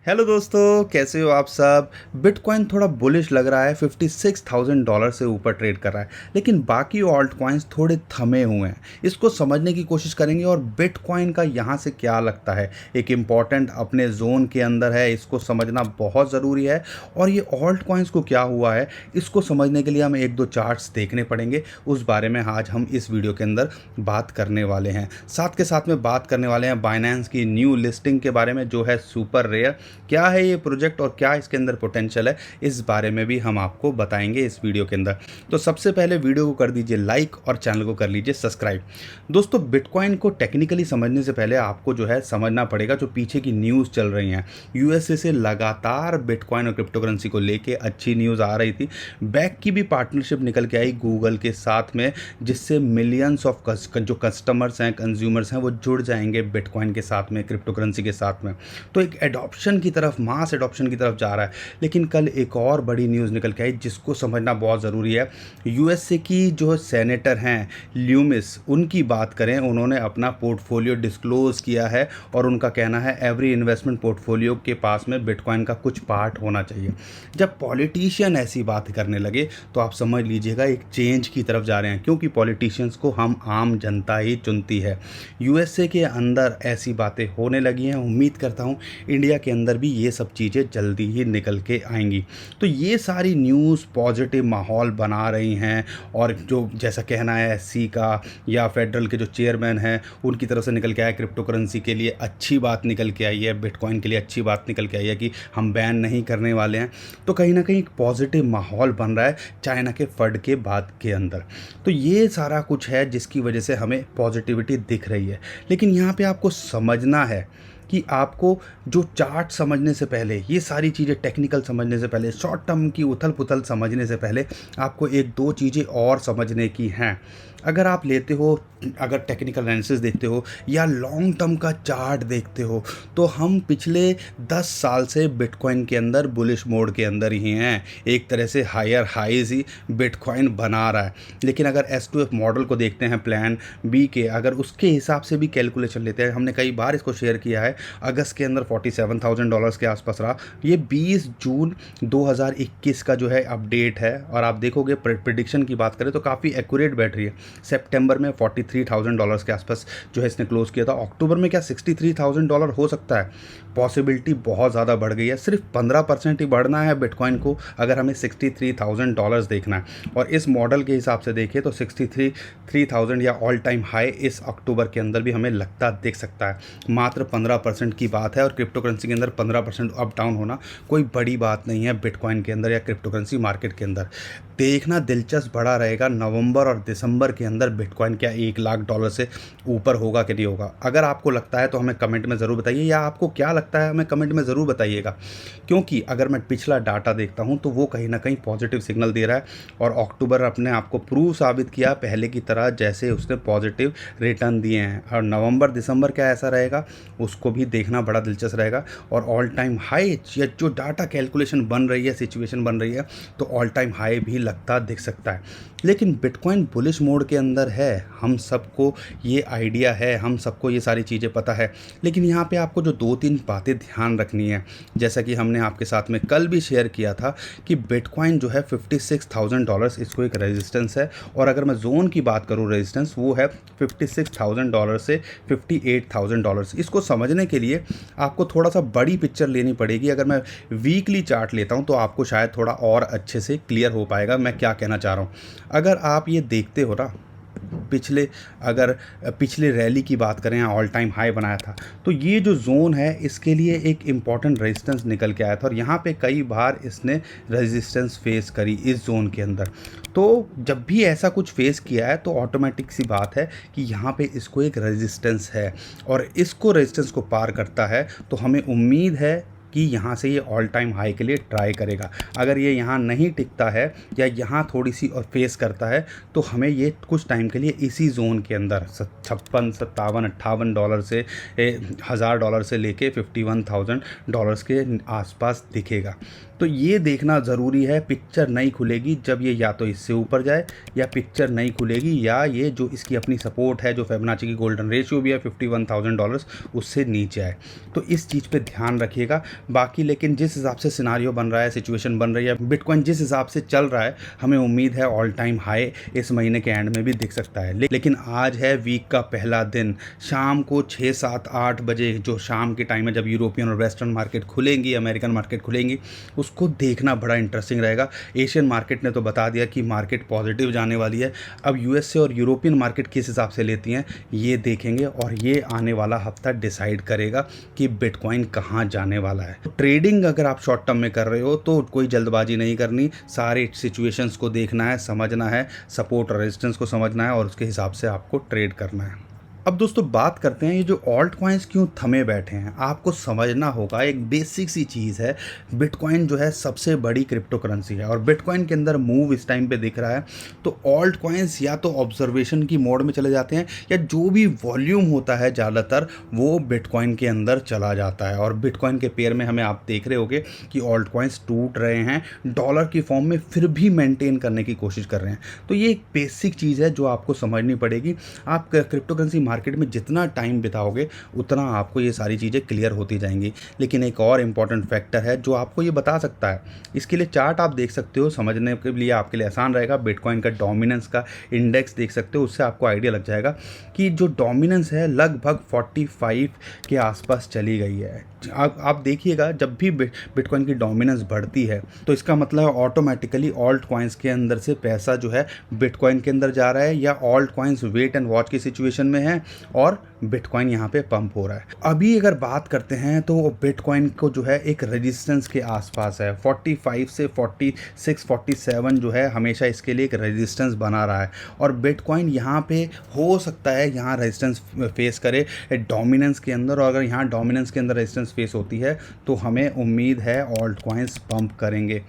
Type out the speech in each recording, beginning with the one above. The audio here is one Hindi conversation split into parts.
हेलो दोस्तों, कैसे हो आप सब। बिटकॉइन थोड़ा बुलिश लग रहा है, $56,000 से ऊपर ट्रेड कर रहा है, लेकिन बाकी ऑल्ट कॉइन्स थोड़े थमे हुए हैं। इसको समझने की कोशिश करेंगे और बिटकॉइन का यहाँ से क्या लगता है, एक इम्पॉर्टेंट अपने जोन के अंदर है, इसको समझना बहुत ज़रूरी है। और ये ऑल्ट कॉइन्स को क्या हुआ है, इसको समझने के लिए हमें एक दो चार्ट्स देखने पड़ेंगे। उस बारे में आज हम इस वीडियो के अंदर बात करने वाले हैं। साथ के साथ में बात करने वाले हैं बाइनेंस की न्यू लिस्टिंग के बारे में, जो है सुपर रेयर। क्या है ये प्रोजेक्ट और क्या इसके अंदर पोटेंशियल है, इस बारे में भी हम आपको बताएंगे इस वीडियो के अंदर। तो सबसे पहले वीडियो को कर दीजिए लाइक और चैनल को कर लीजिए सब्सक्राइब। दोस्तों, बिटकॉइन को टेक्निकली समझने से पहले आपको जो है समझना पड़ेगा जो पीछे की न्यूज़ चल रही हैं। यूएसए से लगातार बिटकॉइन और क्रिप्टो करेंसी को लेके अच्छी न्यूज़ आ रही थी। बैक की भी पार्टनरशिप निकल के आई गूगल के साथ में, जिससे मिलियंस ऑफ जो कस्टमर्स हैं, कंज्यूमर्स हैं, वो जुड़ जाएंगे बिटकॉइन के साथ में, क्रिप्टो करेंसी के साथ में। तो एक एडॉप्शन की तरफ, मास एडॉप्शन की तरफ जा रहा है। लेकिन कल एक और बड़ी न्यूज़ निकल के आई जिसको समझना बहुत ज़रूरी है। यूएसए की जो सेनेटर हैं ल्यूमिस, उनकी बात करें, उन्होंने अपना पोर्टफोलियो डिस्क्लोज़ किया है और उनका कहना है एवरी इन्वेस्टमेंट पोर्टफोलियो के पास में बिटकॉइन का कुछ पार्ट होना चाहिए। जब पॉलिटिशियन ऐसी बात करने लगे तो आप समझ लीजिएगा एक चेंज की तरफ जा रहे हैं, क्योंकि पॉलिटिशियंस को हम आम जनता ही चुनती है। यूएसए के अंदर ऐसी बातें होने लगी हैं। उम्मीद करता हूँ इंडिया के अंदर भी ये सब चीज़ें जल्दी ही निकल के आएंगी। तो ये सारी न्यूज़ पॉजिटिव माहौल बना रही हैं। और जो जैसा कहना है एससी का या फेडरल के जो चेयरमैन हैं, उनकी तरफ से निकल के आया क्रिप्टो करेंसी के लिए अच्छी बात निकल के आई है, बिटकॉइन के लिए अच्छी बात निकल के आई है कि हम बैन नहीं करने वाले हैं। तो कहीं ना कहीं एक पॉजिटिव माहौल बन रहा है चाइना के फंड के बाद के अंदर। तो ये सारा कुछ है जिसकी वजह से हमें पॉजिटिविटी दिख रही है। लेकिन यहाँ पे आपको समझना है कि आपको जो चार्ट समझने से पहले, ये सारी चीज़ें टेक्निकल समझने से पहले, शॉर्ट टर्म की उथल पुथल समझने से पहले आपको एक दो चीज़ें और समझने की हैं। अगर आप लेते हो, अगर टेक्निकल एनालिसिस देखते हो या लॉन्ग टर्म का चार्ट देखते हो, तो हम पिछले 10 साल से बिटकॉइन के अंदर बुलिश मोड के अंदर ही हैं। एक तरह से हायर हाईज ही बिटकॉइन बना रहा है। लेकिन अगर S2F मॉडल को देखते हैं, प्लान बी के, अगर उसके हिसाब से भी कैलकुलेशन लेते हैं, हमने कई बार इसको शेयर किया है, अगस्त के अंदर $47,000 के आसपास रहा। ये 20 जून 2021 का जो है अपडेट है। और आप देखोगे प्रिडिक्शन की बात करें तो काफ़ी एक्यूरेट बैठ रही है। सितंबर में $43,000 के आसपास जो है इसने क्लोज किया था। अक्टूबर में क्या $63,000 हो सकता है? पॉसिबिलिटी बहुत ज़्यादा बढ़ गई है। सिर्फ 15% ही बढ़ना है बिटकॉइन को अगर हमें $63,000 देखना है। और इस मॉडल के हिसाब से देखें तो 63,000 या ऑल टाइम हाई इस अक्टूबर के अंदर भी हमें लगता दिख सकता है। मात्र 15% की बात है। और क्रिप्टो करेंसी के अंदर 15% अप डाउन होना कोई बड़ी बात नहीं है बिटकॉइन के अंदर या क्रिप्टो करेंसी मार्केट के अंदर। देखना दिलचस्प बड़ा रहेगा नवंबर और दिसंबर के अंदर बिटकॉइन क्या $1,00,000 से ऊपर होगा कि नहीं होगा। अगर आपको लगता है तो हमें कमेंट में ज़रूर बताइए, या आपको क्या लगता है हमें कमेंट में ज़रूर बताइएगा। क्योंकि अगर मैं पिछला डाटा देखता हूं तो वो कहीं ना कहीं पॉजिटिव सिग्नल दे रहा है। और अक्टूबर अपने आप को प्रूव साबित किया पहले की तरह, जैसे उसने पॉजिटिव रिटर्न दिए हैं। और नवंबर दिसंबर क्या ऐसा रहेगा उसको भी देखना बड़ा दिलचस्प रहेगा। और ऑल टाइम हाई या जो डाटा कैलकुलेशन बन रही है, सिचुएशन बन रही है, तो ऑल टाइम हाई भी लगता दिख सकता है। लेकिन बिटकॉइन बुलिश मोड के अंदर है, हम सबको ये आइडिया है, हम सबको ये सारी चीज़ें पता है। लेकिन यहाँ पे आपको जो दो तीन बातें ध्यान रखनी है, जैसा कि हमने आपके साथ में कल भी शेयर किया था कि बिटकॉइन जो है $56,000 इसको एक रेजिस्टेंस है। और अगर मैं जोन की बात करूँ, रेजिस्टेंस वो है $56,000 से $58,000। इसको समझने के लिए आपको थोड़ा सा बड़ी पिक्चर लेनी पड़ेगी। अगर मैं वीकली चार्ट लेता हूँ तो आपको शायद थोड़ा और अच्छे से क्लियर हो पाएगा मैं क्या कहना चाह रहा हूँ। अगर आप ये देखते हो ना, पिछले रैली की बात करें, ऑल टाइम हाई बनाया था, तो ये जो जोन है इसके लिए एक इम्पॉर्टेंट रेजिस्टेंस निकल के आया था। और यहाँ पे कई बार इसने रेजिस्टेंस फेस करी इस जोन के अंदर। तो जब भी ऐसा कुछ फेस किया है तो ऑटोमेटिक सी बात है कि यहाँ पे इसको एक रेजिस्टेंस है। और इसको रेजिस्टेंस को पार करता है तो हमें उम्मीद है कि यहाँ से ये ऑल टाइम हाई के लिए ट्राई करेगा। अगर ये यहाँ नहीं टिकता है या यहाँ थोड़ी सी और फेस करता है तो हमें ये कुछ टाइम के लिए इसी जोन के अंदर $56, $57, $58 से $1,000 से लेके $51,000 के आसपास दिखेगा। तो ये देखना ज़रूरी है। पिक्चर नहीं खुलेगी जब ये या तो इससे ऊपर जाए, या पिक्चर नहीं खुलेगी या ये जो इसकी अपनी सपोर्ट है, जो फिबोनाची की गोल्डन रेशियो भी है $51,000, उससे नीचे आए। तो इस चीज़ पे ध्यान रखिएगा। बाकी लेकिन जिस हिसाब से सिनारियो बन रहा है, सिचुएशन बन रही है, बिटकॉइन जिस हिसाब से चल रहा है, हमें उम्मीद है ऑल टाइम हाई इस महीने के एंड में भी दिख सकता है। लेकिन आज है वीक का पहला दिन, शाम को 6, 7, 8 बजे जो शाम के टाइम है जब यूरोपियन और वेस्टर्न मार्केट खुलेंगी, अमेरिकन मार्केट खुलेंगी, उसको देखना बड़ा इंटरेस्टिंग रहेगा। एशियन मार्केट ने तो बता दिया कि मार्केट पॉजिटिव जाने वाली है। अब यूएसए और यूरोपियन मार्केट किस हिसाब से लेती हैं ये देखेंगे और ये आने वाला हफ्ता डिसाइड करेगा कि बिटकॉइन कहाँ जाने वाला है। तो ट्रेडिंग अगर आप शॉर्ट टर्म में कर रहे हो तो कोई जल्दबाजी नहीं करनी, सारे सिचुएशंस को देखना है, समझना है, सपोर्ट और रेजिस्टेंस को समझना है और उसके हिसाब से आपको ट्रेड करना है। अब दोस्तों बात करते हैं ये जो ऑल्ट कॉइन्स क्यों थमे बैठे हैं। आपको समझना होगा, एक बेसिक सी चीज़ है, बिटकॉइन जो है सबसे बड़ी क्रिप्टो करेंसी है और बिटकॉइन के अंदर मूव इस टाइम पे दिख रहा है। तो ऑल्ट कॉइन्स या तो ऑब्जर्वेशन की मोड में चले जाते हैं या जो भी वॉल्यूम होता है ज़्यादातर वो बिटकॉइन के अंदर चला जाता है। और बिटकॉइन के पेयर में हमें आप देख रहे होगे कि ऑल्ट कॉइन्स टूट रहे हैं डॉलर की फॉर्म में, फिर भी मेंटेन करने की कोशिश कर रहे हैं। तो ये एक बेसिक चीज़ है जो आपको समझनी पड़ेगी। आप क्रिप्टो करेंसी मार्केट में जितना टाइम बिताओगे उतना आपको ये सारी चीज़ें क्लियर होती जाएंगी। लेकिन एक और इम्पॉर्टेंट फैक्टर है जो आपको ये बता सकता है, इसके लिए चार्ट आप देख सकते हो, समझने के लिए आपके लिए आसान रहेगा। बिटकॉइन का डोमिनेंस का इंडेक्स देख सकते हो, उससे आपको आइडिया लग जाएगा कि जो डोमिनेंस है लगभग 45 के आसपास चली गई है। आप देखिएगा जब भी बिटकॉइन की डोमिनेंस बढ़ती है तो इसका मतलब ऑटोमेटिकली ऑल्ट कॉइन्स के अंदर से पैसा जो है बिटकॉइन के अंदर जा रहा है या alt coins wait and watch की सिचुएशन में है और बिटकॉइन यहाँ पे पंप हो रहा है। अभी अगर बात करते हैं तो बिटकॉइन को जो है एक रेजिस्टेंस के आसपास है, 45 से 46, 47 जो है हमेशा इसके लिए एक रेजिस्टेंस बना रहा है और बिटकॉइन यहाँ पे हो सकता है यहाँ रेजिस्टेंस फेस करे डोमिनेंस के अंदर। और अगर यहाँ डोमिनेंस के अंदर रेजिस्टेंस फेस होती है तो हमें उम्मीद है ऑल्ट कॉइन्स पंप करेंगे।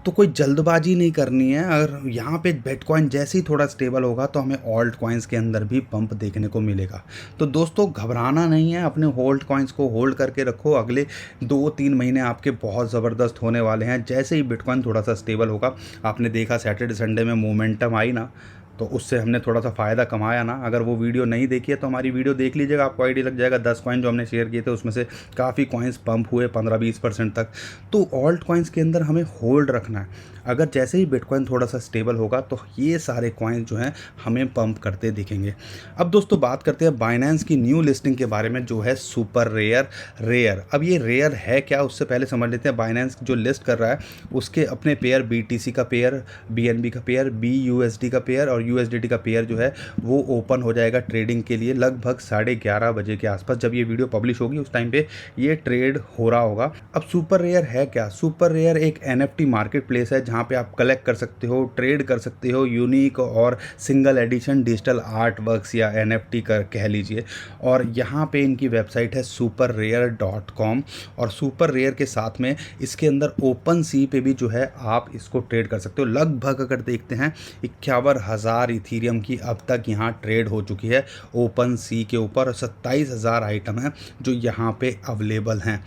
तो कोई जल्दबाजी नहीं करनी है। अगर यहाँ पे बिटकॉइन जैसे ही थोड़ा स्टेबल होगा तो हमें ऑल्ट कॉइन्स के अंदर भी पंप देखने को मिलेगा। तो दोस्तों घबराना नहीं है, अपने होल्ड कॉइन्स को होल्ड करके रखो। अगले 2-3 महीने आपके बहुत ज़बरदस्त होने वाले हैं। जैसे ही बिटकॉइन थोड़ा सा स्टेबल होगा, आपने देखा सैटरडे संडे में मोमेंटम आई ना, तो उससे हमने थोड़ा सा फ़ायदा कमाया ना। अगर वो वीडियो नहीं देखी है तो हमारी वीडियो देख लीजिएगा, आपको आइडिया लग जाएगा। 10 कॉइन जो हमने शेयर किए थे उसमें से काफ़ी कॉइन्स पंप हुए 15-20% तक। तो ऑल्ट कॉइन्स के अंदर हमें होल्ड रखना है। अगर जैसे ही बिटकॉइन थोड़ा सा स्टेबल होगा तो ये सारे कॉइन्स जो हैं हमें पंप करते दिखेंगे। अब दोस्तों बात करते हैं बाइनेंस की न्यू लिस्टिंग के बारे में जो है सुपर रेयर। अब ये रेयर है क्या, उससे पहले समझ लेते हैं। बाइनेंस जो लिस्ट कर रहा है उसके अपने पेयर BTC का पेयर, BNB का पेयर, BUSD का पेयर और USDT का पेयर जो है वो ओपन हो जाएगा ट्रेडिंग के लिए लगभग 11:30 बजे के आसपास। जब ये वीडियो पब्लिश होगी उस टाइम पे ये ट्रेड हो रहा होगा। अब सुपर रेयर है क्या? सुपर रेयर एक NFT मार्केट प्लेस है जहाँ पे आप कलेक्ट कर सकते हो, ट्रेड कर सकते हो यूनिक और single edition digital art works या NFT का कह लीजिए। और यहाँ पे इनकी वेबसाइट है superrare.com और सुपर रेयर के साथ में इसके अंदर ओपन सी पे भी जो है आप इसको ट्रेड कर सकते हो। लगभग अगर देखते हैं 51,000 इथीरियम की अब तक यहाँ ट्रेड हो चुकी है ओपन सी के ऊपर और 27,000 आइटम हैं जो यहाँ पे अवेलेबल हैं।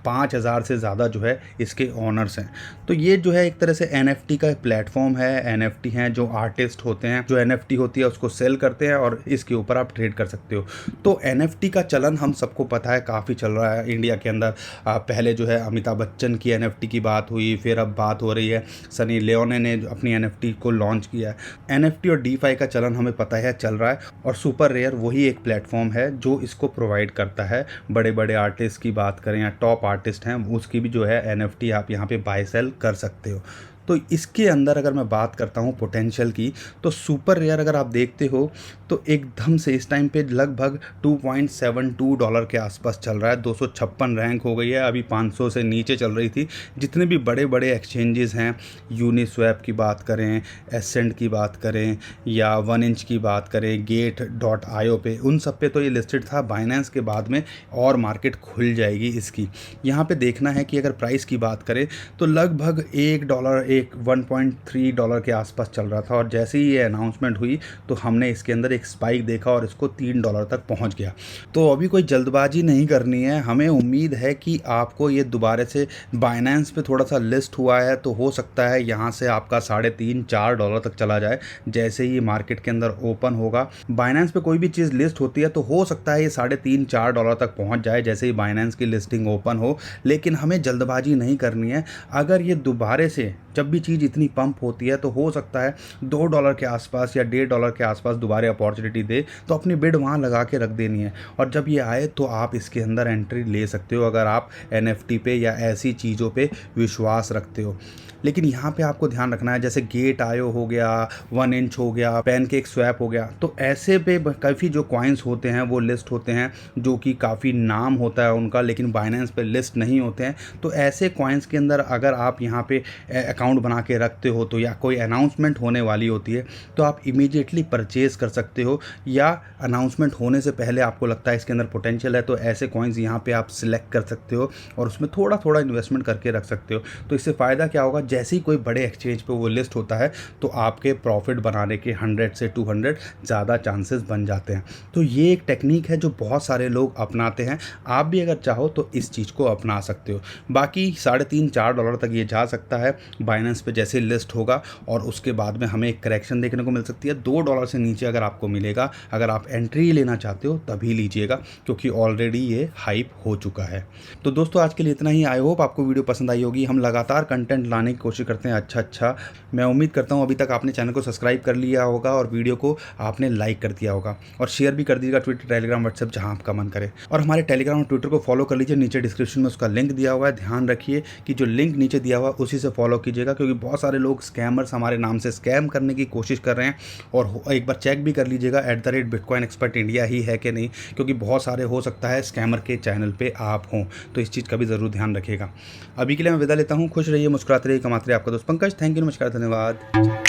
5,000 से ज़्यादा जो है इसके ऑनर्स हैं। तो ये जो है एक तरह से NFT का प्लेटफॉर्म है। NFT हैं जो आर्टिस्ट होते हैं, जो NFT होती है उसको सेल करते हैं और इसके ऊपर आप ट्रेड कर सकते हो। तो NFT का चलन हम सबको पता है काफ़ी चल रहा है इंडिया के अंदर। पहले जो है अमिताभ बच्चन की NFT की बात हुई, फिर अब बात हो रही है सनी लियोने ने अपनी NFT को लॉन्च किया है। NFT और DeFi का चलन हमें पता है चल रहा है और सुपर रेयर वही एक प्लेटफॉर्म है जो इसको प्रोवाइड करता है। बड़े बड़े आर्टिस्ट की बात करें या टॉप आर्टिस्ट हैं उसकी भी जो है NFT आप यहाँ पे बाय सेल कर सकते हो। तो इसके अंदर अगर मैं बात करता हूँ पोटेंशियल की, तो सुपर रेयर अगर आप देखते हो तो एकदम से इस टाइम पे लगभग $2.72 के आसपास चल रहा है। 256 रैंक हो गई है, अभी 500 से नीचे चल रही थी। जितने भी बड़े बड़े एक्सचेंजेस हैं, यूनिस्वैप की बात करें, एसेंट की बात करें या 1inch की बात करें, Gate.io पे, उन सब पे तो ये लिस्टेड था। बाइनेंस के बाद में और मार्केट खुल जाएगी इसकी। यहाँ पे देखना है कि अगर प्राइस की बात करें तो लगभग $1, एक $1.3 के आसपास चल रहा था और जैसे ही ये अनाउंसमेंट हुई तो हमने इसके अंदर एक स्पाइक देखा और इसको $3 तक पहुंच गया। तो अभी कोई जल्दबाजी नहीं करनी है, हमें उम्मीद है कि आपको ये दोबारा से बाइनेंस पे थोड़ा सा लिस्ट हुआ है तो हो सकता है यहाँ से आपका $3.5-4 तक चला जाए जैसे ही मार्केट के अंदर ओपन होगा। बाइनेंस पे कोई भी चीज़ लिस्ट होती है तो हो सकता है ये $3.5-4 तक पहुँच जाए जैसे ही बाइनेंस की लिस्टिंग ओपन हो, लेकिन हमें जल्दबाजी नहीं करनी है। अगर ये दोबारा से जब भी चीज़ इतनी पंप होती है तो हो सकता है $2 के आसपास या $1.5 के आसपास दोबारा अपॉर्चुनिटी दे तो अपनी बिड वहाँ लगा के रख देनी है और जब ये आए तो आप इसके अंदर एंट्री ले सकते हो अगर आप NFT पे या ऐसी चीज़ों पे विश्वास रखते हो। लेकिन यहाँ पे आपको ध्यान रखना है, जैसे गेट आयो हो गया, 1 इंच हो गया, पैनकेक स्वैप हो गया, तो ऐसे पे काफ़ी जो कॉइन्स होते हैं वो लिस्ट होते हैं जो कि काफ़ी नाम होता है उनका, लेकिन बाइनेंस पे लिस्ट नहीं होते हैं। तो ऐसे कॉइन्स के अंदर अगर आप यहाँ पे अकाउंट बना के रखते हो तो या कोई अनाउंसमेंट होने वाली होती है तो आप इमीडिएटली परचेज़ कर सकते हो, या अनाउंसमेंट होने से पहले आपको लगता है इसके अंदर पोटेंशियल है तो ऐसे कॉइन्स यहाँ पे आप सिलेक्ट कर सकते हो और उसमें थोड़ा थोड़ा इन्वेस्टमेंट करके रख सकते हो। तो इससे फ़ायदा क्या होगा, जैसे ही कोई बड़े एक्सचेंज पे वो लिस्ट होता है तो आपके प्रॉफिट बनाने के 100 से 200 ज़्यादा चांसेस बन जाते हैं। तो ये एक टेक्निक है जो बहुत सारे लोग अपनाते हैं, आप भी अगर चाहो तो इस चीज़ को अपना सकते हो। बाकी $3.5-4 तक ये जा सकता है बाइनेंस पे जैसे लिस्ट होगा और उसके बाद में हमें एक करेक्शन देखने को मिल सकती है। $2 से नीचे अगर आपको मिलेगा, अगर आप एंट्री लेना चाहते हो तभी लीजिएगा क्योंकि ऑलरेडी ये हाइप हो चुका है। तो दोस्तों आज के लिए इतना ही। आई होप आपको वीडियो पसंद आई होगी। हम लगातार कंटेंट लाने की कोशिश करते हैं अच्छा। मैं उम्मीद करता हूँ अभी तक आपने चैनल को सब्सक्राइब कर लिया होगा और वीडियो को आपने लाइक कर दिया होगा और शेयर भी कर दीजिएगा ट्विटर, टेलीग्राम, व्हाट्सएप जहाँ आपका मन करे। और हमारे टेलीग्राम और ट्विटर को फॉलो कर लीजिए, नीचे डिस्क्रिप्शन में उसका लिंक दिया हुआ है। ध्यान रखिए कि जो लिंक नीचे दिया हुआ है उसी से फॉलो कीजिएगा क्योंकि बहुत सारे लोग स्कैमर्स हमारे नाम से स्कैम करने की कोशिश कर रहे हैं। और एक बार चेक भी कर लीजिएगा @Bitcoin Expert इंडिया ही है कि नहीं, क्योंकि बहुत सारे हो सकता है स्कैमर के चैनल पे आप हों, तो इस चीज़ का भी ज़रूर ध्यान रखिएगा। अभी के लिए मैं विदा लेता हूँ। खुश रहिए, मुस्कुराते रहिए, कमाते रहिए। आपका दोस्त पंकज। थैंक यू, नमस्कार, धन्यवाद।